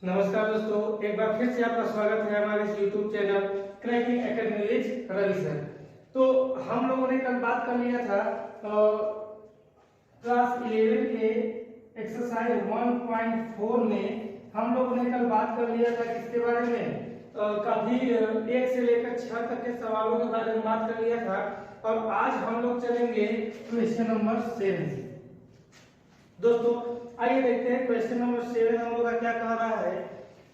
नमस्कार दोस्तों, एक बार फिर से आपका स्वागत है हमारे इस YouTube channel cracking academy with Ravi sir. तो हम लोगों ने कल बात कर लिया था क्लास 11 के एक्सरसाइज 1.4 में हम लोगों ने कल बात कर लिया था किसके बारे में, काफी 1 से लेकर 6 तक के सवालों के बारे में बात कर लिया था। और आज हम लोग चलेंगे क्वेश्चन नंबर 7 से। दोस्तों आइए देखते हैं क्वेश्चन नंबर 7 हम लोग का क्या कह रहा है।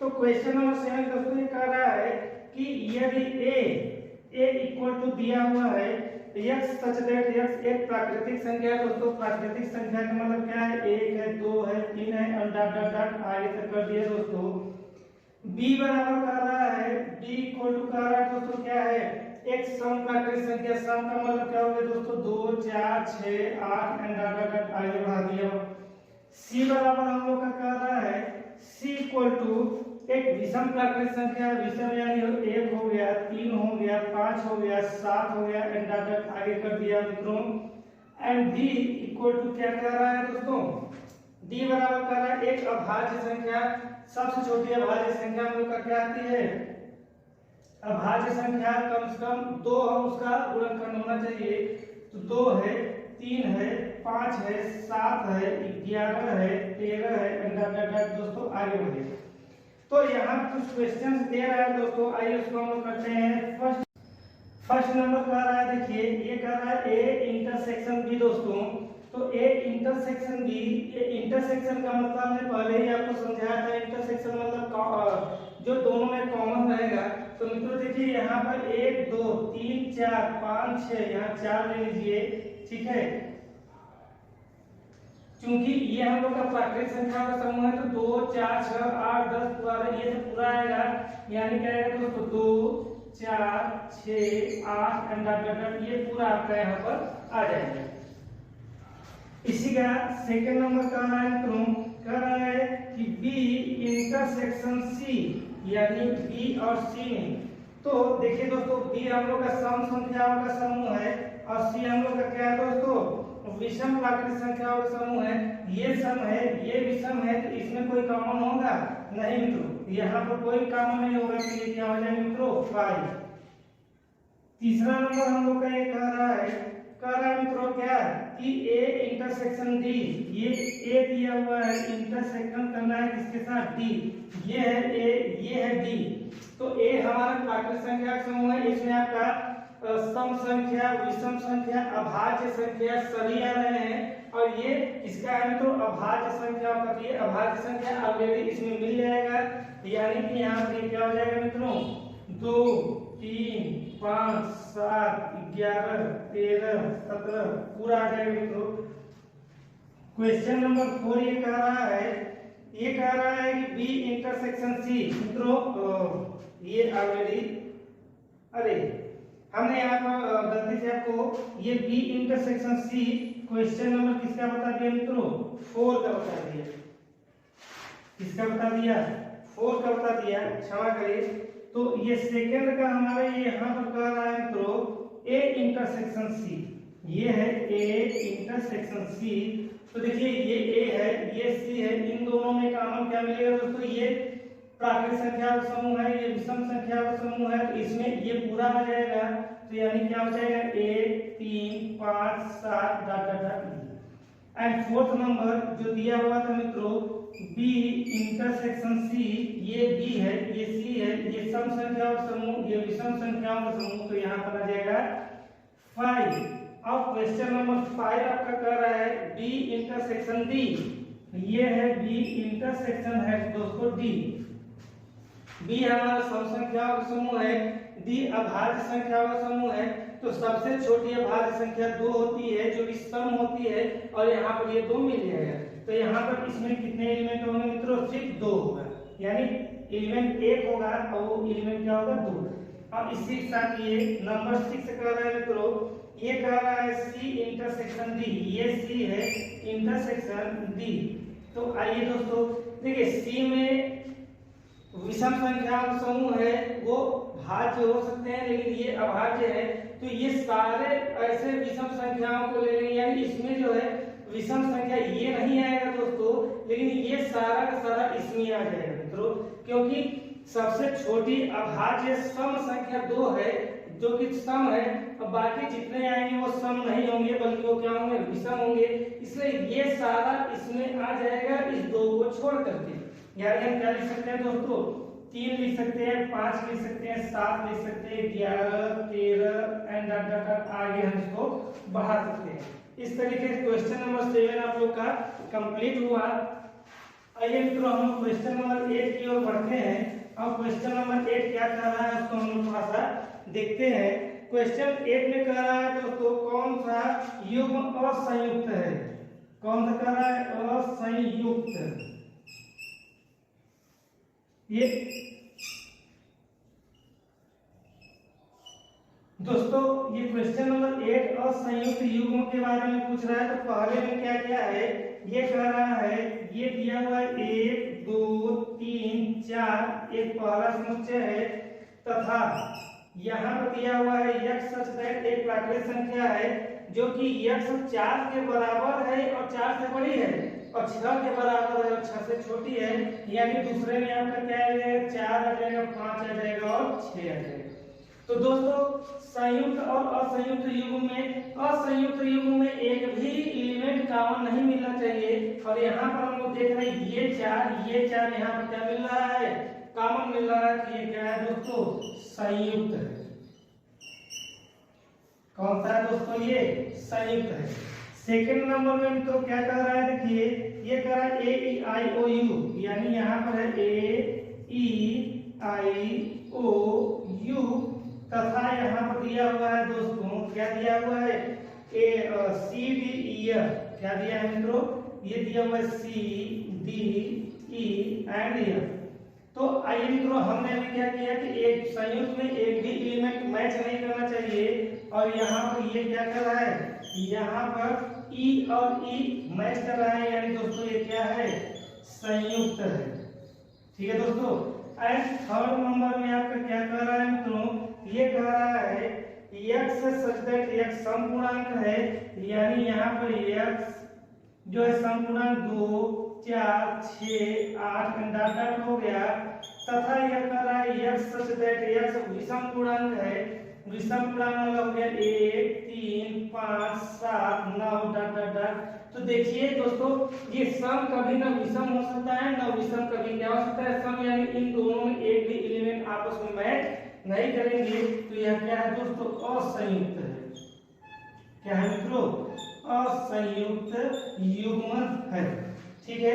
तो क्वेश्चन नंबर 7 दोस्तों ये कह रहा है कि यदि a इक्वल टू दिया हुआ है x सच दैट x एक प्राकृतिक संख्या है। दोस्तों प्राकृतिक संख्या का मतलब क्या है, 1 है, 2 है, 3 है और डॉट डॉट डॉट आगे तक कर दिया। दोस्तों b बराबर कर रहा है, b इक्वल टू कर रहा है दोस्तों क्या है, एक सम प्राकृतिक संख्या। सम का मतलब क्या हो गया दोस्तों, 2 4 6 8 एंड डॉट डॉट डॉट आगे बढ़ा दिया। c बराबर हम लोग का कह रहा है c इक्वल टू एक विषम प्राकृतिक संख्या है। विषम यानी 1 हो गया, 3 हो गया, 5 हो गया, 7 हो गया एंड डॉट डॉट आगे कर दिया मित्रों। एंड d इक्वल टू क्या कह रहा है दोस्तों, d बराबर कर रहा है एक अभाज्य संख्या। सबसे छोटी अभाज्य संख्या हम लोग का क्या आती है, अभाज्य संख्या कम से कम 2 हम उसका गुणनखंड होना चाहिए। तो 2 है, 3 है, 5 है, 7 है, 11 है, 13 है एंड डॉट डॉट डॉट दोस्तों आगे बढ़े। तो यहाँ कुछ क्वेश्चंस दे रहा है दोस्तों, आइए उसको हम लोग करते हैं। फर्स्ट नंबर कह रहा है, देखिए ये कह रहा है a इंटरसेक्शन b। दोस्तों तो a इंटरसेक्शन b, ये इंटरसेक्शन का मतलब हमने पहले ही आपको समझाया था। इंटरसेक्शन मतलब जो दोनों में कॉमन रहेगा। तो मित्रों देखिए यहाँ पर 1 2 3 4 5 6, यहाँ 4 ले लीजिए, ठीक है। क्योंकि ये हम लोग का प्राकृतिक संख्या का समूह है तो 2 4 6 8 10 पूरा ये तो पूरा आएगा। यानी क्या आएगा दोस्तों, 2 4 6 8 एंड डॉट डॉट डॉट ये पूरा आपका यहाँ पर आ जाएगा। इसी का सेकंड नंबर कह रहा है मित्रों, कह रहा है कि b इंटरसेक्शन c, यानी b और c में। तो देखिए दोस्तों b हम लोग का सम संख्याओं का समूह है और c हम लोग का क्या है दोस्तों, विषम प्राकृतिक संख्याओं का समूह है। ये सम है, ये विषम है, तो इसमें कोई कॉमन होगा नहीं मित्रों, यहाँ पर कोई कॉमन नहीं होगा। तो ये क्या हो जाएगा मित्रों 5। तीसरा नंबर हम लोग का ये कह रहा है मित्रों क्या कि a इंटरसेक्शन d, ये a दिया हुआ है, इंटरसेक्शन करना है किसके साथ, d। ये है a, ये है d। तो a हमारा प्राकृतिक संख्या का समूह है। इसमें आपका सम संख्या, विषम संख्या, अभाज्य संख्या सभी आ रहे हैं। और ये इसका है मित्रों अभाज्य संख्या का, ये अभाज्य संख्या ऑलरेडी इसमें मिल जाएगा। यानी कि यहाँ पर क्या हो जाएगा मित्रों, 2 3 5 7 11 13 17 पूरा आ जाएगा मित्रों। क्वेश्चन नंबर 4 ये कह रहा है, ये कह रहा है कि b इंटरसेक्शन c। मित्रों ये ऑलरेडी, अरे हमने यहाँ पर गलती से आपको ये b intersection c question number किसका बता दिया मित्रों, 4 का बता दिया। किसका बता दिया, 4 का बता दिया, क्षमा करिए। तो ये सेकंड का हमारा ये यहाँ पर कह रहा है मित्रों a इंटरसेक्शन c, ये है a इंटरसेक्शन c। तो देखिए ये a है, ये c है, इन दोनों में कॉमन क्या मिलेगा दोस्तों, ये प्राकृतिक संख्या का समूह है, ये विषम संख्या का समूह है। तो इसमें ये पूरा आ जाएगा। तो यानी क्या हो जाएगा 1 3 5 7 dot dot dot. And fourth number जो दिया हुआ था मित्रों b इंटरसेक्शन c, ये b है, ये c है, ये सम संख्याओं का समूह, ये विषम संख्याओं का समूह। तो यहाँ पर आ जाएगा 5। अब क्वेश्चन नंबर 5 आपका कह रहा है b इंटरसेक्शन d, ये है b इंटरसेक्शन है दोस्तों d। b हमारा सम संख्याओं का समूह है, d अभाज्य संख्याओं का समूह है। तो सबसे छोटी अभाज्य संख्या 2 होती है जो कि सम होती है, और यहाँ पर ये 2 मिल जाएगा। तो यहाँ पर इसमें कितने एलिमेंट होंगे मित्रों, सिर्फ 2 होगा। यानी एलिमेंट 1 होगा और वो एलिमेंट क्या होगा 2। अब इसी के साथ ये नंबर 6 कह रहा है मित्रों, ये कह रहा है c इंटरसेक्शन d, ये c है इंटरसेक्शन d। तो आइए दोस्तों देखिए c में विषम संख्या का समूह है, वो भाज्य हो सकते हैं लेकिन ये अभाज्य है। तो ये सारे ऐसे विषम संख्याओं को ले लेंगे, यानी इसमें जो है विषम संख्या ये नहीं आएगा दोस्तों, लेकिन ये सारा का सारा इसमें आ जाएगा मित्रों, क्योंकि सबसे छोटी अभाज्य सम संख्या 2 है जो कि सम है, और बाकी जितने आएंगे वो सम नहीं होंगे बल्कि वो क्या होंगे, विषम होंगे। इसलिए ये सारा इसमें आ जाएगा इस 2 को छोड़ करके। यानी हम क्या लिख सकते हैं दोस्तों, 3 लिख सकते हैं, 5 लिख सकते हैं, 7 लिख सकते हैं, 11, 13 एंड आगे हम इसको बढ़ा सकते हैं। इस तरीके से क्वेश्चन नंबर 7 आप लोग का कंप्लीट हुआ। आइए मित्रों हम क्वेश्चन नंबर 8 की ओर बढ़ते हैं। अब क्वेश्चन नंबर 8 क्या कह रहा है उसको हम थोड़ा सा देखते हैं। क्वेश्चन 8 में कह रहा है दोस्तों कौन सा युग्म असंयुक्त है, कौन सा कह रहा है, असंयुक्त। ये दोस्तों ये क्वेश्चन नंबर 8 असंयुक्त युग्म के बारे में पूछ रहा है। तो पहले में क्या क्या है, ये कह रहा है, ये दिया हुआ है 1 2 3 4 एक पहला समुच्चय है, तथा यहाँ पर दिया हुआ है x सच दैट एक प्राकृतिक संख्या है जो कि x 4 के बराबर है और 4 से बड़ी है, और 6 के बराबर है और 6 से छोटी है। यानी दूसरे में आपका क्या आ जाएगा, 4 आ जाएगा, 5 आ जाएगा और 6 आ जाएगा। तो दोस्तों संयुक्त और असंयुक्त युग्म में एक भी एलिमेंट कॉमन नहीं मिलना चाहिए, और यहाँ पर हम लोग देख रहे हैं ये 4 यहाँ पर क्या मिल रहा है, कॉमन मिल रहा है। तो ये क्या है दोस्तों, संयुक्त है। कौन सा है दोस्तों, ये संयुक्त है। सेकंड नंबर में तो क्या कर रहा है, देखिए ये कह रहा है ए ई आई ओ यू, यानी यहाँ पर है ए ई आई ओ यू, तथा यहाँ पर दिया हुआ है दोस्तों, क्या दिया हुआ है, ए सी डी ई एफ। क्या दिया है मित्रों, ये दिया हुआ है C D E and F. तो आइए मित्रों हमने अभी क्या किया कि एक संयुक्त में एक भी एलिमेंट मैच नहीं करना चाहिए, और यहाँ पर ये क्या कर रहा है, यहाँ पर ई और ई मैच कर रहा है, यानी दोस्तों ये क्या है, संयुक्त है। ठीक है दोस्तों। एंड थर्ड नंबर में आपका क्या कर रहा है मित्रों, ये कह रहा है x सच दैट x समपूर्णांक है, यानी यहाँ पर x जो है समपूर्णांक 2 4 6 8 डॉट हो गया, तथा यह कह रहा है x सच दैट x विषम पूर्णांक है, विषम पूर्णांक मतलब हो गया 1 3 5 7 9 डॉट। तो देखिए दोस्तों ये सम कभी ना विषम हो सकता है ना विषम कभी क्या हो सकता है, सम, यानी इन दोनों में एक भी एलिमेंट आपस में मैच नहीं करेंगे। तो यह क्या है दोस्तों, असंयुक्त है। क्या है मित्रों, असंयुक्त युग्म है। ठीक है,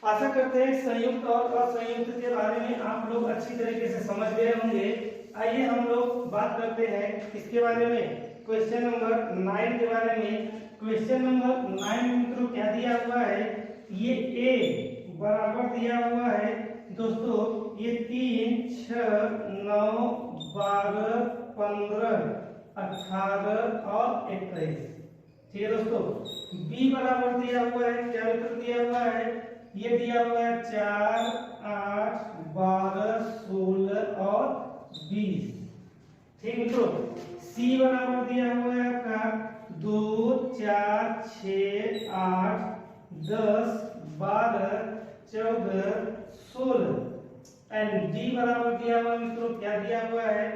आशा करते हैं संयुक्त और असंयुक्त के बारे में आप लोग अच्छी तरीके से समझ गए होंगे। आइए हम लोग बात करते हैं किसके बारे में, क्वेश्चन नंबर 9 के बारे में। क्वेश्चन नंबर 9 में मित्रों क्या दिया हुआ है, ये a बराबर दिया हुआ है दोस्तों, ये 3 6 9 12 15 18 और 21। ठीक है दोस्तों। b बराबर दिया हुआ है, क्या मित्र दिया हुआ है, ये दिया हुआ है 4 8 12 16 और 20। ठीक मित्रों। c बराबर दिया हुआ है आपका 2 4 6 8 10 12 14 16। एंड d बराबर दिया हुआ मित्रों, क्या दिया हुआ है,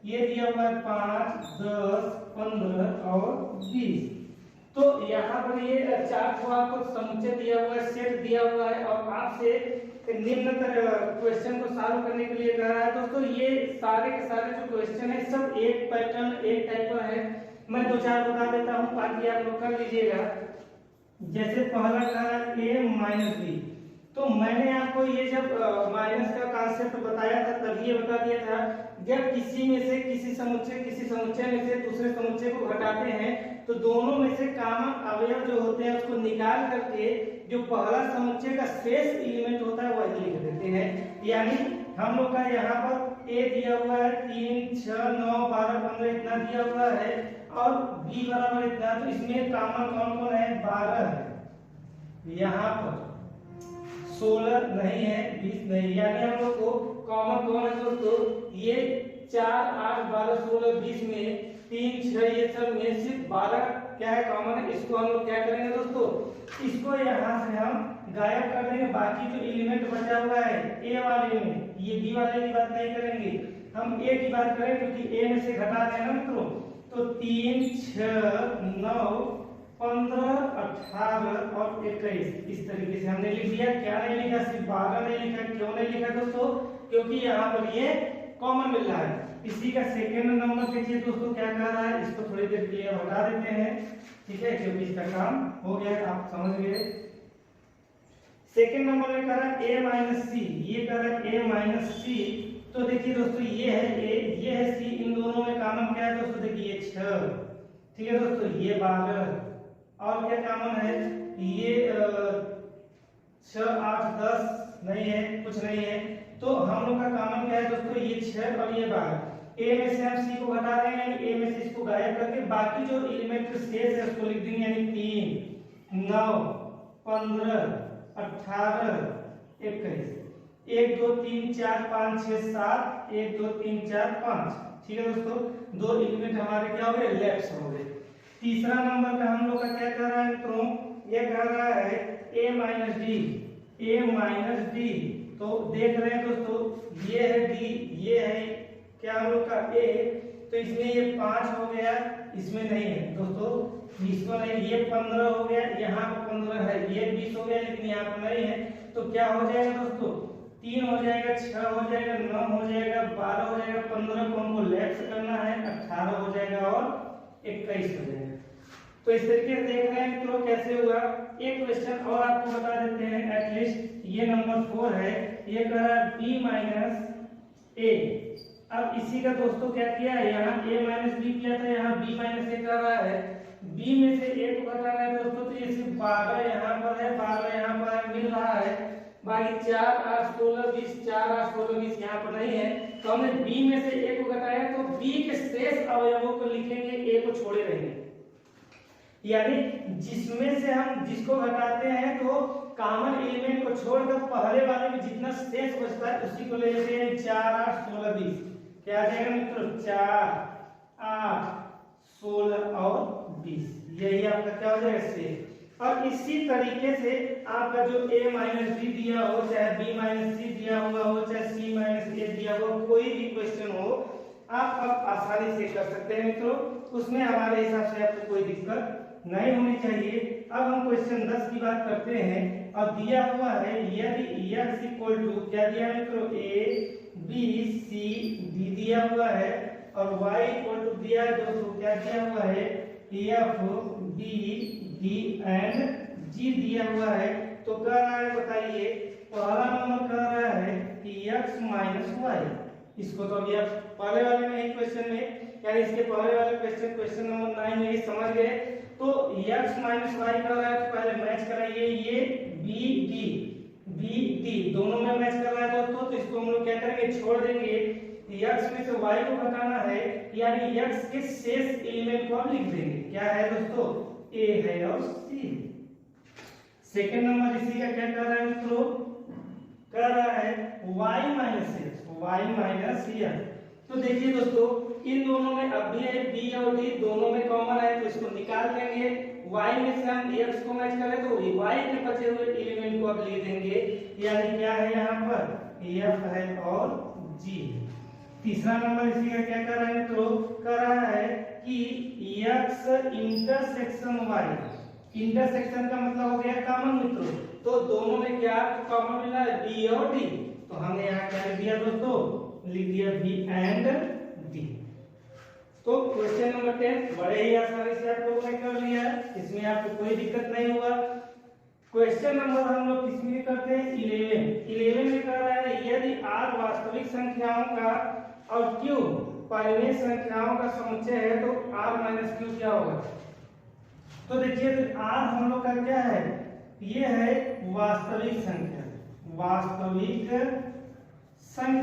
ये दिया हुआ है 5 10 15 और 20। तो यहाँ पर ये 4 को आपको समुच्चय दिया हुआ है, सेट दिया हुआ है, और आपसे निम्नतर क्वेश्चन को सॉल्व करने के लिए कह रहा है। दोस्तों ये सारे के सारे जो क्वेश्चन है सब एक पैटर्न एक टाइप का है। मैं 2-4 बता देता हूँ ताकि आप लोग कर लीजिएगा। जैसे पहला कहा a माइनस बी, तो मैंने आपको ये जब माइनस का कॉन्सेप्ट बताया था तब ये बता दिया था, जब किसी में से किसी समुच्चय में से दूसरे समुच्चय को घटाते हैं तो दोनों में से कॉमन अवयव जो होते हैं उसको निकाल करके जो पहला समुच्चय का शेष एलिमेंट होता है वही लिख देते हैं। यानी हम लोग का यहाँ पर a दिया हुआ है 3 6 9 12 15 इतना दिया हुआ है, और b बराबर इतना, तो इसमें कॉमन कौन कौन है, 12 है, यहाँ पर 16 नहीं है, 20 नहीं, यानी हम लोग को कॉमन कौन है दोस्तों, ये 4 8 12 16 20 में 3 6 ये सब में सिर्फ 12 क्या है, कॉमन है, इसको हम लोग क्या करेंगे दोस्तों, इसको यहाँ से हम गायब कर देंगे। बाकी जो एलिमेंट बचा हुआ है ए वाले में, ये बी वाले की बात नहीं करेंगे, हम ए की बात करें, क्योंकि ए में से घटा देना मित्रों। तो 3 6 9 15 18 और 21 इस तरीके से हमने लिख दिया। क्या नहीं लिखा, सिर्फ 12 नहीं लिखा। क्यों नहीं लिखा दोस्तों, क्योंकि यहाँ पर ये कॉमन मिल रहा है। इसी का सेकेंड नंबर देखिए दोस्तों क्या कर रहा है, इसको थोड़ी देर के लिए हटा देते हैं, ठीक है, क्योंकि इसका काम हो गया, आप समझ गए। सेकेंड नंबर में कर रहा है a माइनस सी, ये कर रहा है a माइनस सी। तो देखिए दोस्तों ये है a, ये है c, इन दोनों में कॉमन क्या है दोस्तों, देखिए ये 6, ठीक है दोस्तों, ये 12 और क्या कॉमन है, ये 6 8 10 नहीं है, कुछ नहीं है। तो हम लोग का कॉमन क्या है दोस्तों, ये 6 और ये 12। a में से हम c को घटा रहे हैं, यानी a में से इसको गायब करके बाकी जो एलिमेंट शेष है उसको लिख देंगे, यानी 3 9 15 18 21 1 2 3 4 5 6 7 1 2 3 4 5, ठीक है दोस्तों, दो एलिमेंट हमारे क्या हो गए, लेफ्ट हो गए। तीसरा नंबर पे हम लोग का क्या कर रहा है मित्रों, ये कर रहा है a minus D, a minus D. तो देख रहे हैं दोस्तों, ये है d, ये है क्या हम लोग का a, तो इसमें ये 5 हो गया, इसमें नहीं है दोस्तों, इसको नहीं, ये 15 हो गया, यहाँ पर 15 है, ये 20 हो गया, लेकिन यहाँ पर नहीं है। तो क्या हो जाएगा दोस्तों, 3 हो जाएगा, 6 हो जाएगा, 9 हो जाएगा, 12 हो जाएगा, 15 को हमको लेफ्ट करना है, 18 हो जाएगा और 21 हो जाएगा। तो इस तरीके से देख रहे हैं मित्रों कैसे हुआ। एक क्वेश्चन और आपको बता देते हैं, एटलीस्ट ये नंबर 4 है, ये कह रहा है b माइनस ए। अब इसी का दोस्तों क्या किया है, यहाँ a माइनस बी किया था, यहाँ b माइनस ए कर रहा है। b में से a को घटाना है दोस्तों, तो ये सिर्फ 12 यहाँ पर है, 12 यहाँ पर है, मिल रहा है। बाकी 4 8 16 20, 4 8 16 20 यहाँ पर नहीं है, तो हमने b में से a को घटाया, तो b के शेष अवयवों को लिखेंगे, a को छोड़े रहेंगे। यानी जिसमें से हम जिसको घटाते हैं तो कॉमन एलिमेंट को छोड़कर पहले वाले में जितना शेष बचता है उसी को ले लेते हैं। 4 8 16 20 क्या आ जाएगा मित्रों, 4 8 16 और 20, यही आपका क्या हो जाएगा शेष। और इसी तरीके से आपका जो a माइनस डी दिया हो, चाहे b माइनस सी दिया हुआ हो, चाहे c माइनस ए दिया हो, कोई भी क्वेश्चन हो, आप अब आसानी से कर सकते हैं मित्रों, उसमें हमारे हिसाब से आपको कोई दिक्कत नहीं होनी चाहिए। अब हम क्वेश्चन 10 की बात करते हैं, और दिया हुआ है यदि x इक्वल टू क्या दिया है मित्रों, a b c d दिया हुआ है, और y इक्वल टू दिया है दोस्तों, क्या दिया हुआ है, f b d and g दिया हुआ है। तो कह रहा है, बताइए, पहला नंबर कह रहा है कि x माइनस वाई, इसको तो अभी आप पहले वाले में ही क्वेश्चन में, यानी इसके पहले वाले क्वेश्चन नंबर 9 में ही समझ गए। तो x माइनस वाई कर रहा है, तो पहले मैच कराइए, ये b d दोनों में मैच कर रहा है दोस्तों, तो इसको हम लोग क्या करेंगे, छोड़ देंगे। x में से y को घटाना है, यानी x के शेष एलिमेंट को हम लिख देंगे, क्या है दोस्तों, a है और c। सेकंड नंबर इसी का क्या कर रहा है मित्रों, कर रहा है y माइनस x। तो देखिए दोस्तों, इन दोनों में अब भी है b और d दोनों में कॉमन है, तो इसको निकाल देंगे। y में से हम x को मैच करें तो y के बचे हुए एलिमेंट को अब लिख देंगे, यानी क्या है यहाँ पर, f है और g। तीसरा नंबर इसी का क्या कर रहा है मित्रों, कर रहा है कि x इंटरसेक्शन y, इंटरसेक्शन का मतलब हो गया कॉमन मित्रों, तो दोनों में क्या कॉमन मिला है, b और d। तो हमने यहाँ क्या लिख दिया दोस्तों, लिख दिया b एंड d। तो क्वेश्चन नंबर 10 बड़े ही आसानी से आप लोगों ने कर लिया है, इसमें आपको कोई दिक्कत नहीं होगा। क्वेश्चन नंबर हम लोग किसमें करते हैं, 11 में कर रहा है, यदि r वास्तविक संख्याओं का और q परिमेय संख्याओं का समुच्चय है तो r माइनस q क्या होगा। तो देखिए r हम लोग का क्या है, ये है वास्तविक संख्या,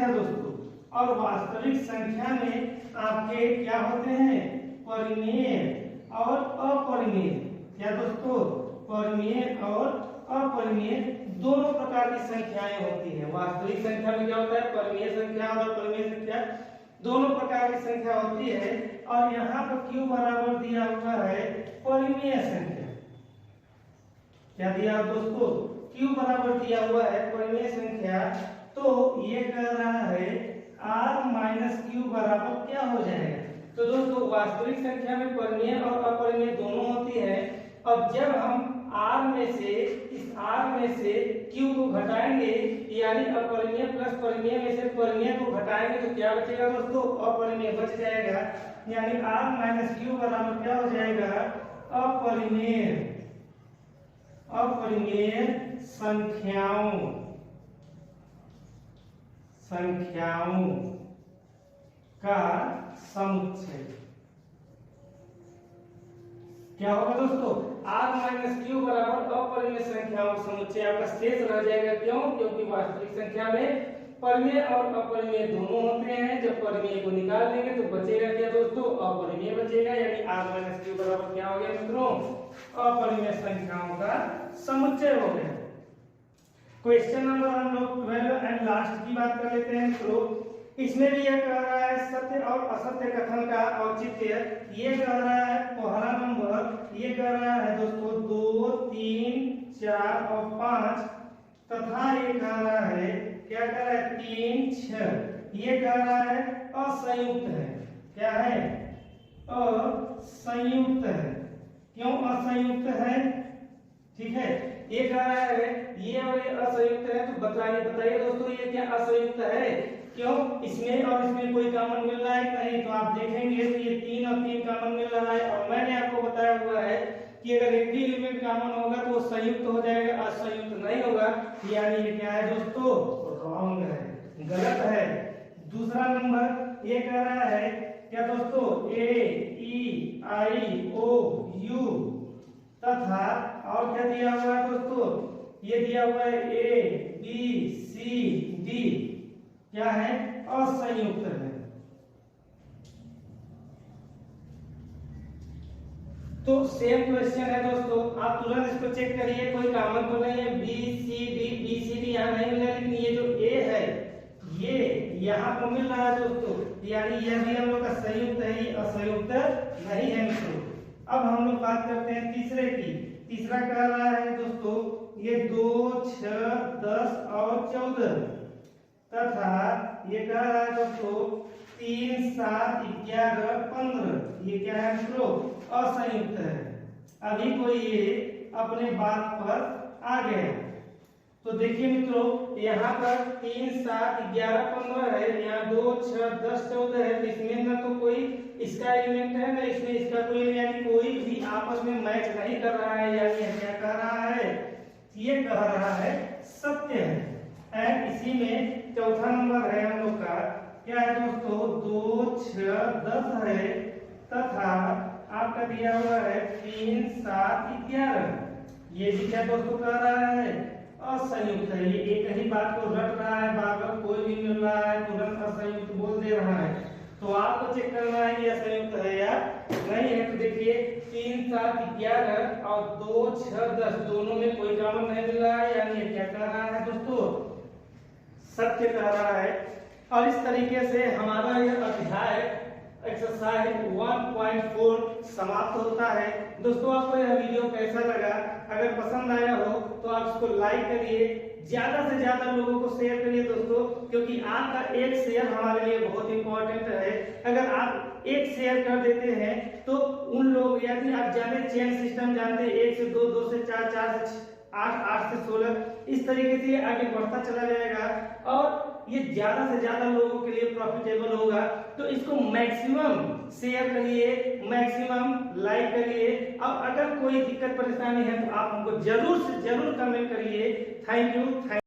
दोस्तों, और वास्तविक संख्या में आपके क्या होते हैं, परिमेय और अपरिमेय। क्या दोस्तों, परिमेय और अपरिमेय दोनों प्रकार की संख्याएं होती हैं। वास्तविक संख्या में क्या होता है, परिमेय संख्या और अपरिमेय संख्या। दोनों प्रकार की संख्या होती है। और यहाँ पर q बराबर दिया हुआ है परिमेय संख्या। क्या दिया दोस्तों? q बराबर दिया हुआ है परिमेय संख्या। तो ये कह रहा है r माइनस क्यू बराबर क्या हो जाएगा? तो दोस्तों वास्तविक संख्या में परिमेय और अपरिमेय दोनों होती है। अब जब हम r में से इस r में से q को घटाएंगे यानी अपरिमेय प्लस परिमेय में से परिमेय को घटाएंगे तो क्या बचेगा दोस्तों? अपरिमेय बच जाएगा। यानी r माइनस क्यू बराबर क्या हो जाएगा? अपरिमेय संख्याओं का समुच्चय। क्या होगा दोस्तों? r माइनस क्यू बराबर अपरिमेय संख्याओं का समुच्चय आपका शेष रह जाएगा। क्यों? क्योंकि वास्तविक संख्या में परिमेय और अपरिमेय दोनों होते हैं। जब परिमेय को निकाल लेंगे तो बचेगा क्या दोस्तों? अपरिमेय बचेगा। यानी r माइनस क्यू बराबर क्या हो गया मित्रों? अपरिमेय संख्याओं का समुच्चय हो गया। क्वेश्चन नंबर हम लोग 12 एंड लास्ट की बात कर लेते हैं मित्रों। इसमें भी यह कह रहा है सत्य और असत्य कथन का औचित्य। ये कह रहा है पहला नंबर, ये कह रहा है दोस्तों 2, 3, 4 और 5 तथा ये कह रहा है क्या कह रहा है 3, 6। ये कह रहा है असंयुक्त है। क्या है? असंयुक्त है। क्यों असंयुक्त है? ठीक है, ये कह रहा है ये और ये असंयुक्त है। तो बताइए दोस्तों ये क्या असंयुक्त है? क्यों? इसमें और इसमें कोई कॉमन मिल रहा है नहीं? तो आप देखेंगे तो ये 3 और 3 कॉमन मिल रहा है। और मैंने आपको बताया हुआ है कि अगर एक भी एलिमेंट कॉमन होगा तो वो संयुक्त हो जाएगा, असंयुक्त नहीं होगा। यानी ये क्या है दोस्तों? रॉन्ग है, गलत है। दूसरा नंबर ये कह रहा है क्या दोस्तों? ए ई आई ओ यू तथा और क्या दिया हुआ है दोस्तों? ये दिया हुआ है ए बी सी डी क्या है? असंयुक्त है। तो सेम क्वेश्चन है दोस्तों, आप तुरंत इसको चेक करिए, कोई कॉमन तो नहीं है। बी सी डी यहाँ नहीं मिला, लेकिन ये जो ए है ये यहाँ पर मिल रहा है दोस्तों। यानी यह भी हम लोग का संयुक्त है, ये असंयुक्त नहीं है मित्रों। अब हम लोग बात करते हैं तीसरे की। तीसरा कह रहा है दोस्तों ये 2, 6, 10 और 14 तथा ये कह रहा है दोस्तों 3, 7, 11, 15। ये क्या है मित्रों? असंयुक्त है। अभी कोई ये अपने बात पर आ गया। तो देखिए मित्रों यहाँ पर 3, 7, 11, 15 है। यहाँ 2, 6, 10, 14 है। तो इसमें ना तो कोई इसका एलिमेंट है ना इसमें इसका कोई, यानी कोई भी आपस में मैच नहीं कर रहा है। यानी क्या कह रहा है? ये कह रहा है सत्य है। एंड इसी में चौथा नंबर है हम लोग का क्या है दोस्तों? 2, 6, 10 है तथा आपका दिया हुआ है 3, 7, 11। ये भी क्या दोस्तों कह रहा है? असंयुक्त है। ये एक ही बात को रट रहा है, बार बार कोई भी मिल रहा है तुरंत असंयुक्त बोल दे रहा है। तो आपको चेक करना है कि असंयुक्त है या नहीं है। तो देखिए 3, 7, 11 और 2, 6, 10 दोनों में कोई कॉमन नहीं मिल रहा है। यानी ये क्या कह रहा है दोस्तों? सत्य कह रहा है। और इस तरीके से हमारा यह अध्याय एक्सरसाइज 1.4 समाप्त होता है। दोस्तों आपको यह वीडियो कैसा लगा? अगर पसंद आया हो तो आप इसको लाइक करिए, ज्यादा से ज्यादा लोगों को शेयर करिए दोस्तों, क्योंकि आपका एक शेयर हमारे लिए बहुत इंपॉर्टेंट है। अगर आप एक शेयर कर देते हैं तो उन लोग, यदि आप जाने चेन सिस्टम जानते हैं 1 से 2, 2 से 4, 4 से 8, 8 से 16, इस तरीके से आगे बढ़ता चला जाएगा और ये ज्यादा से ज्यादा लोगों के लिए प्रॉफिटेबल होगा। तो इसको मैक्सिमम शेयर करिए, मैक्सिमम लाइक करिए। और अगर कोई दिक्कत परेशानी है तो आप हमको जरूर से जरूर कमेंट करिए। Thank you.